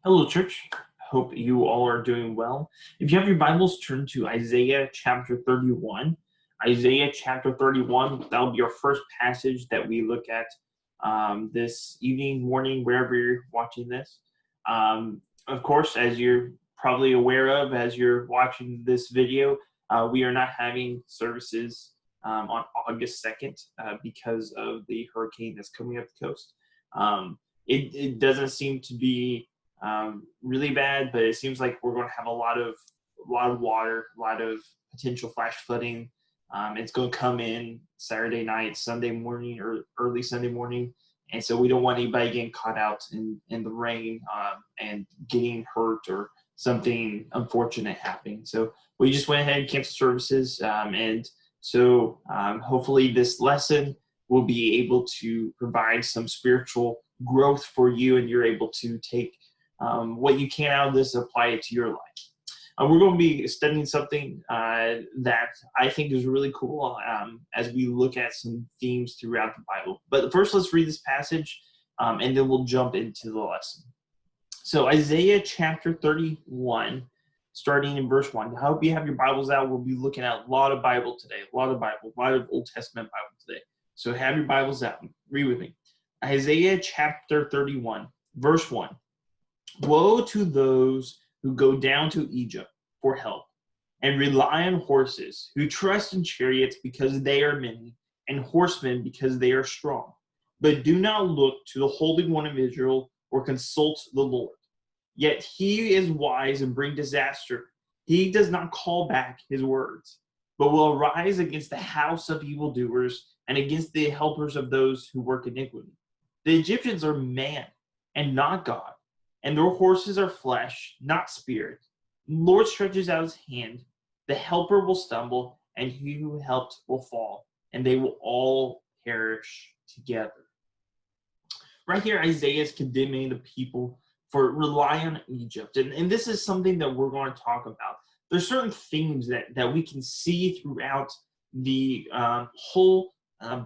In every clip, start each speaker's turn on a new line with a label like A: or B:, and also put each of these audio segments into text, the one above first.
A: Hello, church. Hope you all are doing well. If you have your Bibles, turn to Isaiah chapter 31. Isaiah chapter 31, that'll be our first passage that we look at this evening, morning, wherever you're watching this. Of course, as you're probably aware of as you're watching this video, we are not having services on August 2nd because of the hurricane that's coming up the coast. It doesn't seem to be really bad, but it seems like we're going to have a lot of water, a lot of potential flash flooding. It's going to come in Saturday night, Sunday morning, or early Sunday morning, and so we don't want anybody getting caught out in the rain and getting hurt or something unfortunate happening. So we just went ahead and canceled services, and so hopefully this lesson will be able to provide some spiritual growth for you, and you're able to take what you can out of this, apply it to your life. We're going to be studying something that I think is really cool as we look at some themes throughout the Bible. But first, let's read this passage, and then we'll jump into the lesson. So Isaiah chapter 31, starting in verse 1. I hope you have your Bibles out. We'll be looking at a lot of Bible today, a lot of Old Testament Bible today. So have your Bibles out. Read with me. Isaiah chapter 31, verse 1. Woe to those who go down to Egypt for help and rely on horses, who trust in chariots because they are many, and horsemen because they are strong, but do not look to the Holy One of Israel or consult the Lord. Yet he is wise and bring disaster. He does not call back his words, but will arise against the house of evildoers and against the helpers of those who work iniquity. The Egyptians are man and not God, and their horses are flesh, not spirit. The Lord stretches out his hand, the helper will stumble, and he who helped will fall, and they will all perish together. Right here, Isaiah is condemning the people for relying on Egypt, and this is something that we're going to talk about. There's certain themes that we can see throughout the whole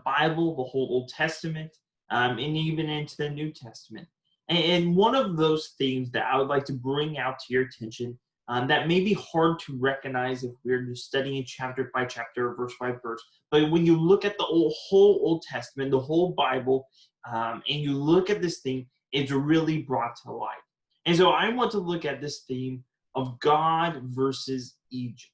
A: Bible, the whole Old Testament, and even into the New Testament. And one of those themes that I would like to bring out to your attention that may be hard to recognize if we're just studying chapter by chapter, verse by verse, but when you look at the whole Old Testament, the whole Bible, and you look at this theme, it's really brought to light. And so I want to look at this theme of God versus Egypt.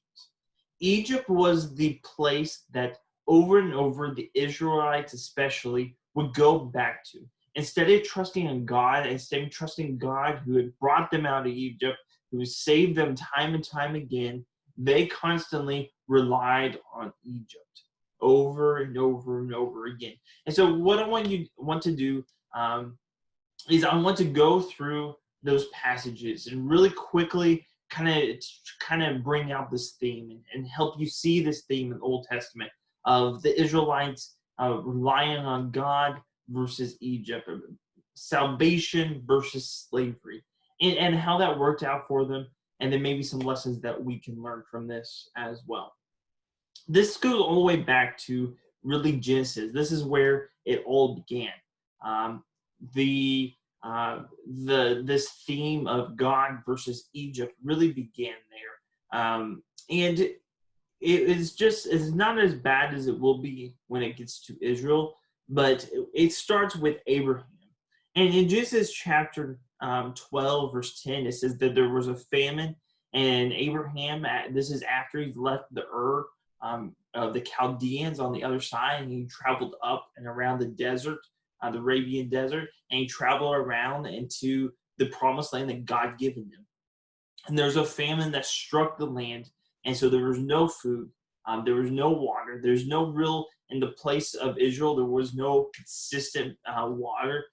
A: Egypt was the place that over and over the Israelites especially would go back to. Instead of trusting in God, instead of trusting God who had brought them out of Egypt, who saved them time and time again, they constantly relied on Egypt over and over and over again. And so what I want to do is I want to go through those passages and really quickly kind of bring out this theme and help you see this theme in the Old Testament of the Israelites relying on God versus Egypt, salvation versus slavery, and how that worked out for them, and then maybe some lessons that we can learn from this as well. This goes all the way back to really Genesis. This is where it all began. This theme of God versus Egypt really began there, and it's not as bad as it will be when it gets to Israel, but it starts with Abraham. And in Genesis chapter 12, verse 10, it says that there was a famine, and Abraham, this is after he's left the Ur of the Chaldeans on the other side, and he traveled up and around the desert, the Arabian desert, and he traveled around into the promised land that God given him. And there's a famine that struck the land, and so there was no food, there was no water, there's no real, in the place of Israel, there was no consistent water.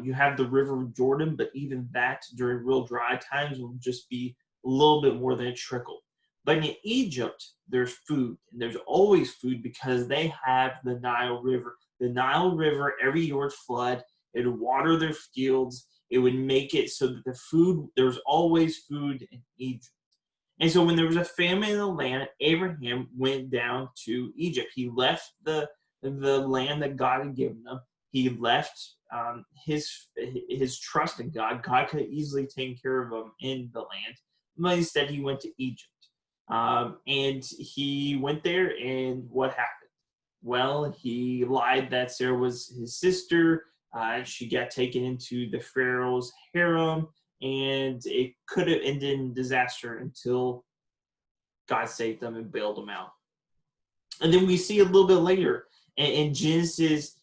A: You have the river of Jordan, but even that during real dry times will just be a little bit more than a trickle. But in Egypt, there's food, and there's always food because they have the Nile River. The Nile River, every year would flood, it would water their fields, it would make it so that there's always food in Egypt. And so when there was a famine in the land, Abraham went down to Egypt. He left the land that God had given them. he left his trust in God. God could easily take care of him in the land, but instead he went to Egypt. And he went there, and what happened? Well, he lied that Sarah was his sister. She got taken into the Pharaoh's harem, and it could have ended in disaster until God saved them and bailed them out. And then we see a little bit later in Genesis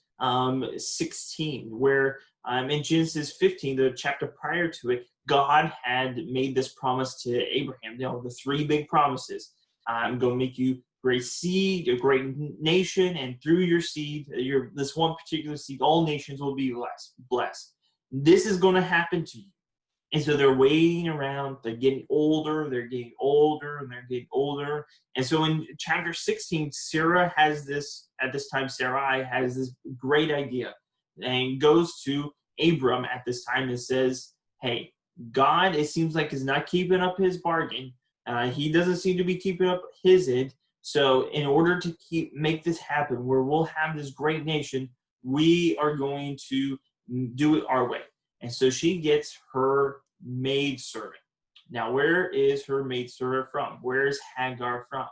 A: 16, where in Genesis 15, the chapter prior to it, God had made this promise to Abraham. The three big promises. I'm going to make you great seed, a great nation, and through your seed, this one particular seed, all nations will be blessed. This is going to happen to you. And so they're waiting around, they're getting older, and they're getting older. And so in chapter 16, Sarai has this great idea and goes to Abram at this time and says, hey, God, it seems like, is not keeping up his bargain. He doesn't seem to be keeping up his end. So in order to make this happen, where we'll have this great nation, we are going to do it our way. And so she gets her maidservant. Now, where is her maidservant from? Where is Hagar from?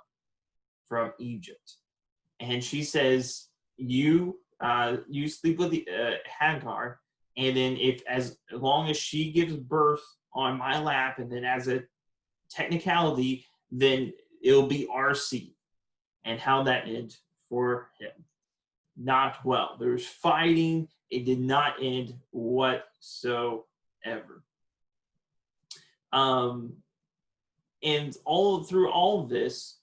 A: From Egypt. And she says, you sleep with Hagar, and then as long as she gives birth on my lap, and then as a technicality, then it'll be our seed. And how that ended for him. Not well. There's fighting. It did not end whatsoever. And through all of this,